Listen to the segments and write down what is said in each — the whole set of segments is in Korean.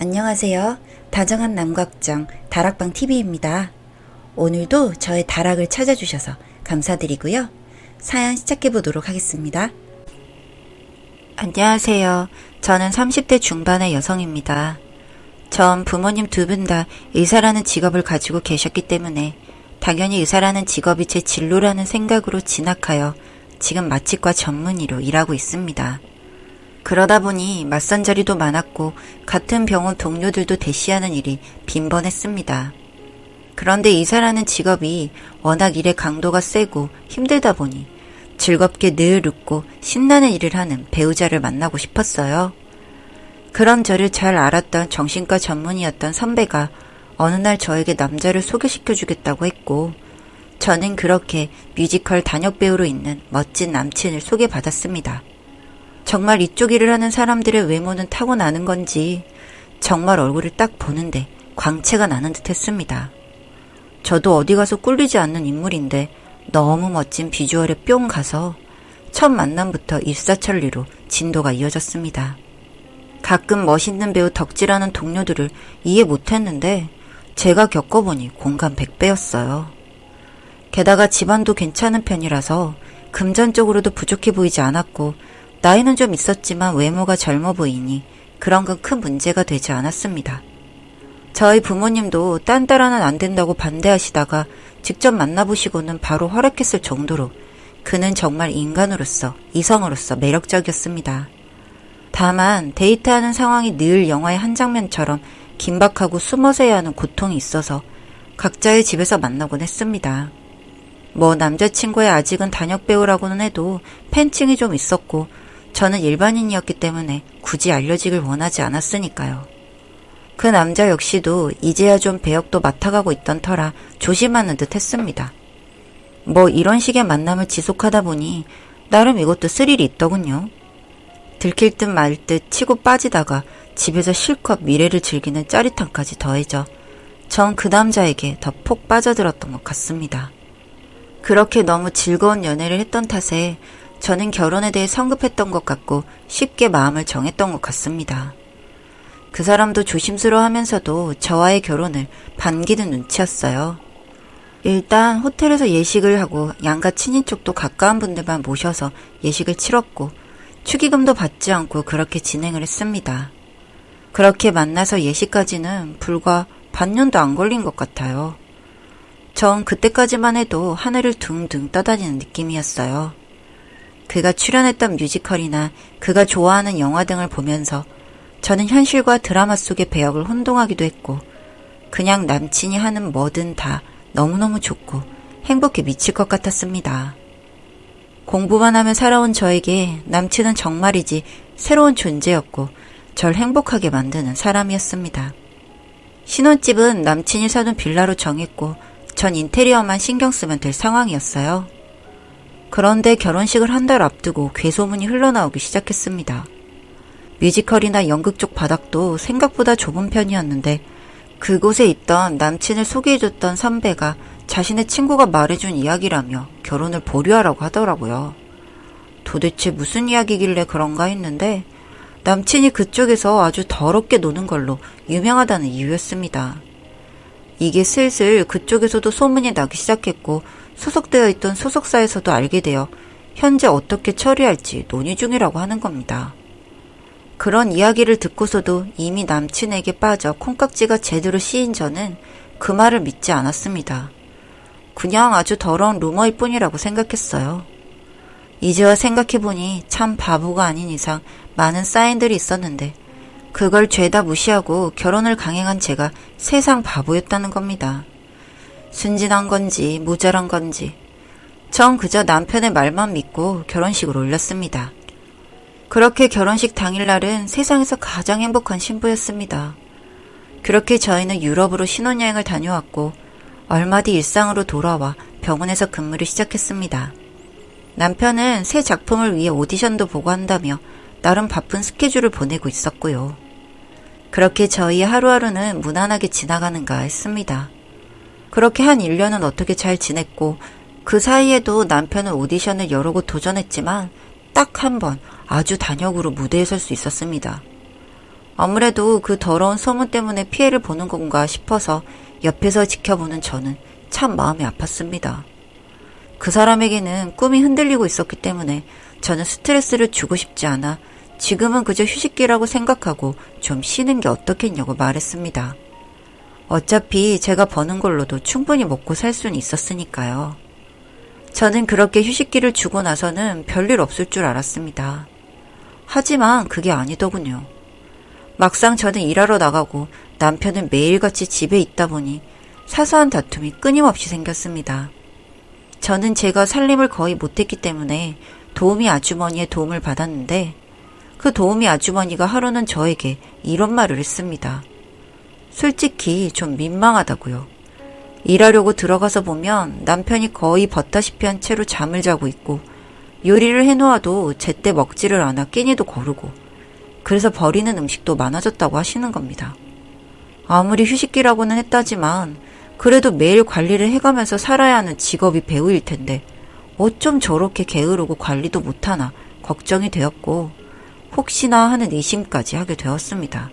안녕하세요. 다정한 남각정 다락방TV입니다. 오늘도 저의 다락을 찾아주셔서 감사드리고요. 사연 시작해보도록 하겠습니다. 안녕하세요. 저는 30대 중반의 여성입니다. 전 부모님 두 분 다 의사라는 직업을 가지고 계셨기 때문에 당연히 의사라는 직업이 제 진로라는 생각으로 진학하여 지금 마취과 전문의로 일하고 있습니다. 그러다 보니 맞선 자리도 많았고 같은 병원 동료들도 대시하는 일이 빈번했습니다. 그런데 의사라는 직업이 워낙 일의 강도가 세고 힘들다 보니 즐겁게 늘 웃고 신나는 일을 하는 배우자를 만나고 싶었어요. 그런 저를 잘 알았던 정신과 전문의였던 선배가 어느 날 저에게 남자를 소개시켜주겠다고 했고 저는 그렇게 뮤지컬 단역배우로 있는 멋진 남친을 소개받았습니다. 정말 이쪽 일을 하는 사람들의 외모는 타고나는 건지 정말 얼굴을 딱 보는데 광채가 나는 듯 했습니다. 저도 어디 가서 꿀리지 않는 인물인데 너무 멋진 비주얼에 뿅 가서 첫 만남부터 일사천리로 진도가 이어졌습니다. 가끔 멋있는 배우 덕질하는 동료들을 이해 못했는데 제가 겪어보니 공감 100배였어요. 게다가 집안도 괜찮은 편이라서 금전적으로도 부족해 보이지 않았고 나이는 좀 있었지만 외모가 젊어 보이니 그런 건 큰 문제가 되지 않았습니다. 저희 부모님도 딴 딸 하나는 안 된다고 반대하시다가 직접 만나보시고는 바로 허락했을 정도로 그는 정말 인간으로서, 이성으로서 매력적이었습니다. 다만 데이트하는 상황이 늘 영화의 한 장면처럼 긴박하고 숨어서 해야 하는 고통이 있어서 각자의 집에서 만나곤 했습니다. 남자친구의 아직은 단역배우라고는 해도 팬층이 좀 있었고 저는 일반인이었기 때문에 굳이 알려지길 원하지 않았으니까요. 그 남자 역시도 이제야 좀 배역도 맡아가고 있던 터라 조심하는 듯 했습니다. 이런 식의 만남을 지속하다 보니 나름 이것도 스릴이 있더군요. 들킬 듯 말 듯 치고 빠지다가 집에서 실컷 미래를 즐기는 짜릿함까지 더해져 전 그 남자에게 더 폭 빠져들었던 것 같습니다. 그렇게 너무 즐거운 연애를 했던 탓에 저는 결혼에 대해 성급했던 것 같고 쉽게 마음을 정했던 것 같습니다. 그 사람도 조심스러워하면서도 저와의 결혼을 반기는 눈치였어요. 일단 호텔에서 예식을 하고 양가 친인 쪽도 가까운 분들만 모셔서 예식을 치렀고 축의금도 받지 않고 그렇게 진행을 했습니다. 그렇게 만나서 예식까지는 불과 반년도 안 걸린 것 같아요. 전 그때까지만 해도 하늘을 둥둥 떠다니는 느낌이었어요. 그가 출연했던 뮤지컬이나 그가 좋아하는 영화 등을 보면서 저는 현실과 드라마 속의 배역을 혼동하기도 했고 그냥 남친이 하는 뭐든 다 너무너무 좋고 행복해 미칠 것 같았습니다. 공부만 하며 살아온 저에게 남친은 정말이지 새로운 존재였고 절 행복하게 만드는 사람이었습니다. 신혼집은 남친이 사둔 빌라로 정했고 전 인테리어만 신경 쓰면 될 상황이었어요. 그런데 결혼식을 한 달 앞두고 괴소문이 흘러나오기 시작했습니다. 뮤지컬이나 연극 쪽 바닥도 생각보다 좁은 편이었는데 그곳에 있던 남친을 소개해줬던 선배가 자신의 친구가 말해준 이야기라며 결혼을 보류하라고 하더라고요. 도대체 무슨 이야기길래 그런가 했는데 남친이 그쪽에서 아주 더럽게 노는 걸로 유명하다는 이유였습니다. 이게 슬슬 그쪽에서도 소문이 나기 시작했고 소속되어 있던 소속사에서도 알게 되어 현재 어떻게 처리할지 논의 중이라고 하는 겁니다. 그런 이야기를 듣고서도 이미 남친에게 빠져 콩깍지가 제대로 씌인 저는 그 말을 믿지 않았습니다. 그냥 아주 더러운 루머일 뿐이라고 생각했어요. 이제와 생각해보니 참 바보가 아닌 이상 많은 사인들이 있었는데 그걸 죄다 무시하고 결혼을 강행한 제가 세상 바보였다는 겁니다. 순진한 건지 모자란 건지 전 그저 남편의 말만 믿고 결혼식을 올렸습니다. 그렇게 결혼식 당일날은 세상에서 가장 행복한 신부였습니다. 그렇게 저희는 유럽으로 신혼여행을 다녀왔고 얼마 뒤 일상으로 돌아와 병원에서 근무를 시작했습니다. 남편은 새 작품을 위해 오디션도 보고 한다며 나름 바쁜 스케줄을 보내고 있었고요. 그렇게 저희의 하루하루는 무난하게 지나가는가 했습니다. 그렇게 한 1년은 어떻게 잘 지냈고 그 사이에도 남편은 오디션을 여러 곳 도전했지만 딱 한 번 아주 단역으로 무대에 설 수 있었습니다. 아무래도 그 더러운 소문 때문에 피해를 보는 건가 싶어서 옆에서 지켜보는 저는 참 마음이 아팠습니다. 그 사람에게는 꿈이 흔들리고 있었기 때문에 저는 스트레스를 주고 싶지 않아 지금은 그저 휴식기라고 생각하고 좀 쉬는 게 어떻겠냐고 말했습니다. 어차피 제가 버는 걸로도 충분히 먹고 살 수는 있었으니까요. 저는 그렇게 휴식기를 주고 나서는 별일 없을 줄 알았습니다. 하지만 그게 아니더군요. 막상 저는 일하러 나가고 남편은 매일같이 집에 있다 보니 사소한 다툼이 끊임없이 생겼습니다. 저는 제가 살림을 거의 못했기 때문에 도우미 아주머니의 도움을 받았는데 그 도우미 아주머니가 하루는 저에게 이런 말을 했습니다. 솔직히 좀 민망하다고요. 일하려고 들어가서 보면 남편이 거의 벗다시피 한 채로 잠을 자고 있고 요리를 해놓아도 제때 먹지를 않아 끼니도 거르고 그래서 버리는 음식도 많아졌다고 하시는 겁니다. 아무리 휴식기라고는 했다지만 그래도 매일 관리를 해가면서 살아야 하는 직업이 배우일 텐데 어쩜 저렇게 게으르고 관리도 못하나 걱정이 되었고 혹시나 하는 의심까지 하게 되었습니다.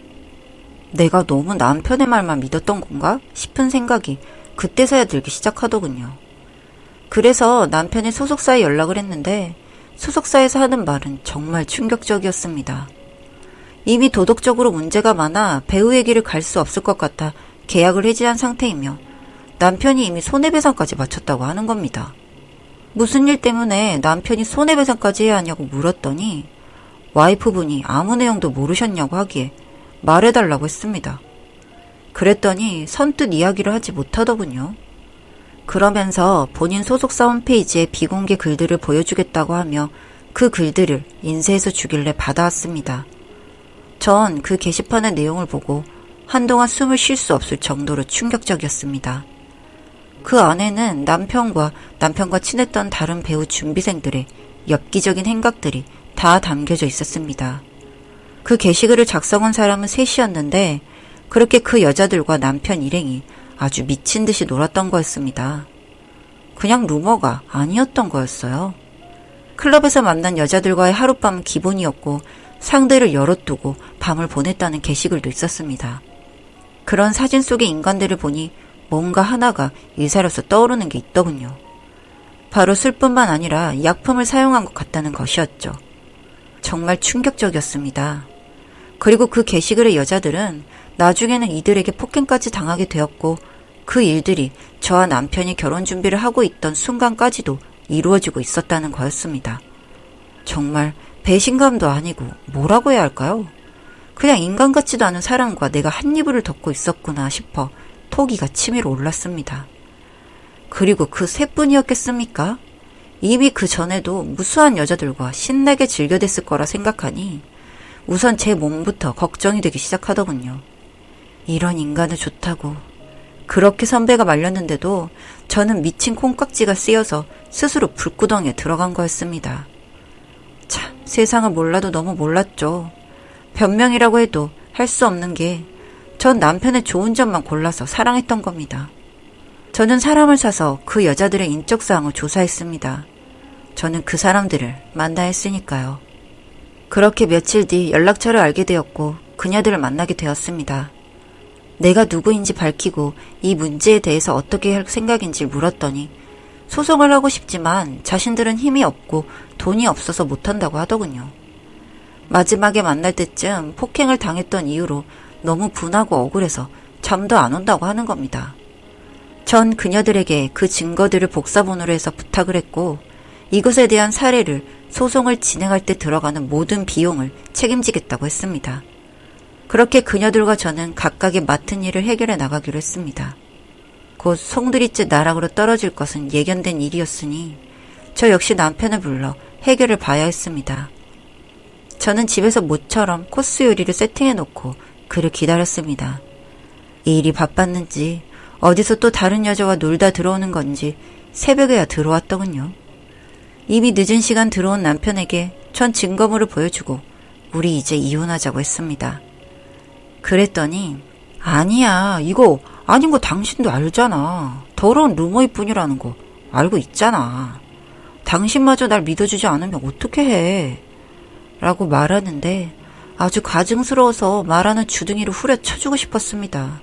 내가 너무 남편의 말만 믿었던 건가 싶은 생각이 그때서야 들기 시작하더군요. 그래서 남편의 소속사에 연락을 했는데 소속사에서 하는 말은 정말 충격적이었습니다. 이미 도덕적으로 문제가 많아 배우의 길을 갈 수 없을 것 같아 계약을 해지한 상태이며 남편이 이미 손해배상까지 마쳤다고 하는 겁니다. 무슨 일 때문에 남편이 손해배상까지 해야 하냐고 물었더니 와이프분이 아무 내용도 모르셨냐고 하기에 말해달라고 했습니다. 그랬더니 선뜻 이야기를 하지 못하더군요. 그러면서 본인 소속사 홈페이지에 비공개 글들을 보여주겠다고 하며 그 글들을 인쇄해서 주길래 받아왔습니다. 전 그 게시판의 내용을 보고 한동안 숨을 쉴 수 없을 정도로 충격적이었습니다. 그 안에는 남편과 친했던 다른 배우 준비생들의 엽기적인 행각들이 다 담겨져 있었습니다. 그 게시글을 작성한 사람은 셋이었는데 그렇게 그 여자들과 남편 일행이 아주 미친 듯이 놀았던 거였습니다. 그냥 루머가 아니었던 거였어요. 클럽에서 만난 여자들과의 하룻밤은 기본이었고 상대를 열어두고 밤을 보냈다는 게시글도 있었습니다. 그런 사진 속의 인간들을 보니 뭔가 하나가 의사로서 떠오르는 게 있더군요. 바로 술뿐만 아니라 약품을 사용한 것 같다는 것이었죠. 정말 충격적이었습니다. 그리고 그 게시글의 여자들은 나중에는 이들에게 폭행까지 당하게 되었고 그 일들이 저와 남편이 결혼 준비를 하고 있던 순간까지도 이루어지고 있었다는 거였습니다. 정말 배신감도 아니고 뭐라고 해야 할까요? 그냥 인간 같지도 않은 사람과 내가 한 이불을 덮고 있었구나 싶어 토기가 치밀어 올랐습니다. 그리고 그 셋뿐이었겠습니까? 이미 그 전에도 무수한 여자들과 신나게 즐겨댔을 거라 생각하니 우선 제 몸부터 걱정이 되기 시작하더군요. 이런 인간은 좋다고. 그렇게 선배가 말렸는데도 저는 미친 콩깍지가 쓰여서 스스로 불구덩이에 들어간 거였습니다. 참, 세상을 몰라도 너무 몰랐죠. 변명이라고 해도 할 수 없는 게 전 남편의 좋은 점만 골라서 사랑했던 겁니다. 저는 사람을 사서 그 여자들의 인적사항을 조사했습니다. 저는 그 사람들을 만나야 했으니까요. 그렇게 며칠 뒤 연락처를 알게 되었고 그녀들을 만나게 되었습니다. 내가 누구인지 밝히고 이 문제에 대해서 어떻게 할 생각인지 물었더니 소송을 하고 싶지만 자신들은 힘이 없고 돈이 없어서 못한다고 하더군요. 마지막에 만날 때쯤 폭행을 당했던 이유로 너무 분하고 억울해서 잠도 안 온다고 하는 겁니다. 전 그녀들에게 그 증거들을 복사본으로 해서 부탁을 했고 이것에 대한 사례를 소송을 진행할 때 들어가는 모든 비용을 책임지겠다고 했습니다. 그렇게 그녀들과 저는 각각의 맡은 일을 해결해 나가기로 했습니다. 곧 송두리째 나락으로 떨어질 것은 예견된 일이었으니 저 역시 남편을 불러 해결을 봐야 했습니다. 저는 집에서 모처럼 코스 요리를 세팅해놓고 그를 기다렸습니다. 일이 바빴는지 어디서 또 다른 여자와 놀다 들어오는 건지 새벽에야 들어왔더군요. 이미 늦은 시간 들어온 남편에게 전 증거물을 보여주고 우리 이제 이혼하자고 했습니다. 그랬더니 아니야, 이거 아닌 거 당신도 알잖아. 더러운 루머일 뿐이라는 거 알고 있잖아. 당신마저 날 믿어주지 않으면 어떻게 해? 라고 말하는데 아주 가증스러워서 말하는 주둥이로 후려쳐주고 싶었습니다.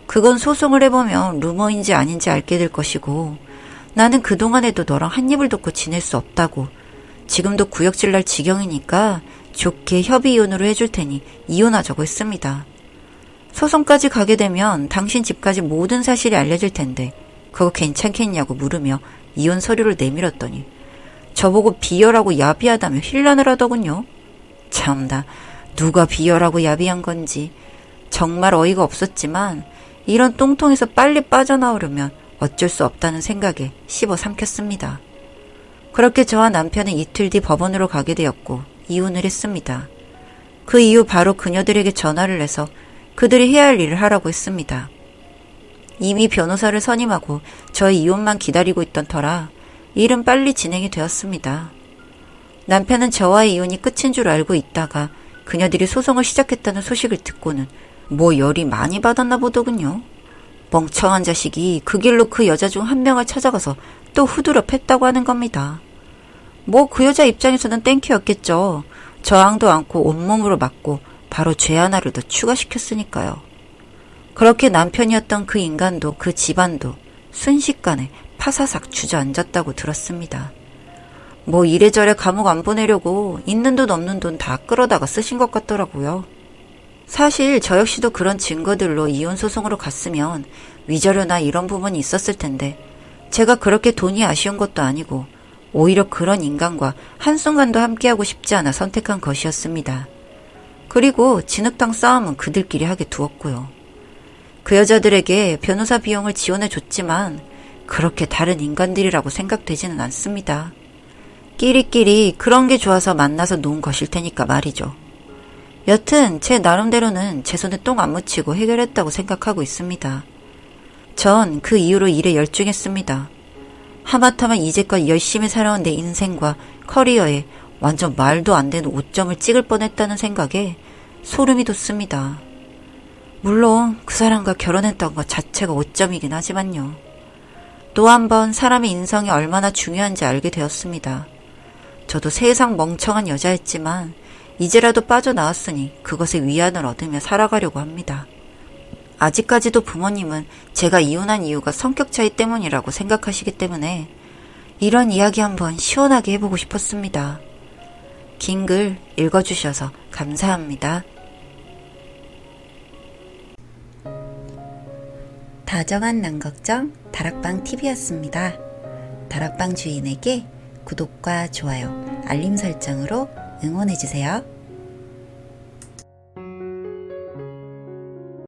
그건 소송을 해보면 루머인지 아닌지 알게 될 것이고 나는 그동안에도 너랑 한 입을 덮고 지낼 수 없다고 지금도 구역질 날 지경이니까 좋게 협의 이혼으로 해줄 테니 이혼하자고 했습니다. 소송까지 가게 되면 당신 집까지 모든 사실이 알려질 텐데 그거 괜찮겠냐고 물으며 이혼 서류를 내밀었더니 저보고 비열하고 야비하다며 힐난을 하더군요. 참나, 누가 비열하고 야비한 건지 정말 어이가 없었지만 이런 똥통에서 빨리 빠져나오려면 어쩔 수 없다는 생각에 씹어 삼켰습니다. 그렇게 저와 남편은 이틀 뒤 법원으로 가게 되었고 이혼을 했습니다. 그 이후 바로 그녀들에게 전화를 해서 그들이 해야 할 일을 하라고 했습니다. 이미 변호사를 선임하고 저의 이혼만 기다리고 있던 터라 일은 빨리 진행이 되었습니다. 남편은 저와의 이혼이 끝인 줄 알고 있다가 그녀들이 소송을 시작했다는 소식을 듣고는 뭐 열이 많이 받았나 보더군요. 멍청한 자식이 그 길로 그 여자 중 한 명을 찾아가서 또 후드려 팼다고 하는 겁니다. 뭐 그 여자 입장에서는 땡큐였겠죠. 저항도 않고 온몸으로 맞고 바로 죄 하나를 더 추가시켰으니까요. 그렇게 남편이었던 그 인간도 그 집안도 순식간에 파사삭 주저앉았다고 들었습니다. 뭐 이래저래 감옥 안 보내려고 있는 돈 없는 돈 다 끌어다가 쓰신 것 같더라고요. 사실 저 역시도 그런 증거들로 이혼 소송으로 갔으면 위자료나 이런 부분이 있었을 텐데 제가 그렇게 돈이 아쉬운 것도 아니고 오히려 그런 인간과 한순간도 함께하고 싶지 않아 선택한 것이었습니다. 그리고 진흙탕 싸움은 그들끼리 하게 두었고요. 그 여자들에게 변호사 비용을 지원해줬지만 그렇게 다른 인간들이라고 생각되지는 않습니다. 끼리끼리 그런 게 좋아서 만나서 논 것일 테니까 말이죠. 여튼 제 나름대로는 제 손에 똥 안 묻히고 해결했다고 생각하고 있습니다. 전 그 이후로 일에 열중했습니다. 하마터면 이제껏 열심히 살아온 내 인생과 커리어에 완전 말도 안 되는 오점을 찍을 뻔했다는 생각에 소름이 돋습니다. 물론 그 사람과 결혼했던 것 자체가 오점이긴 하지만요. 또 한 번 사람의 인성이 얼마나 중요한지 알게 되었습니다. 저도 세상 멍청한 여자였지만 이제라도 빠져나왔으니 그것에 위안을 얻으며 살아가려고 합니다. 아직까지도 부모님은 제가 이혼한 이유가 성격 차이 때문이라고 생각하시기 때문에 이런 이야기 한번 시원하게 해보고 싶었습니다. 긴 글 읽어주셔서 감사합니다. 다정한 남걱정 다락방TV였습니다. 다락방 주인에게 구독과 좋아요, 알림 설정으로 응원해주세요.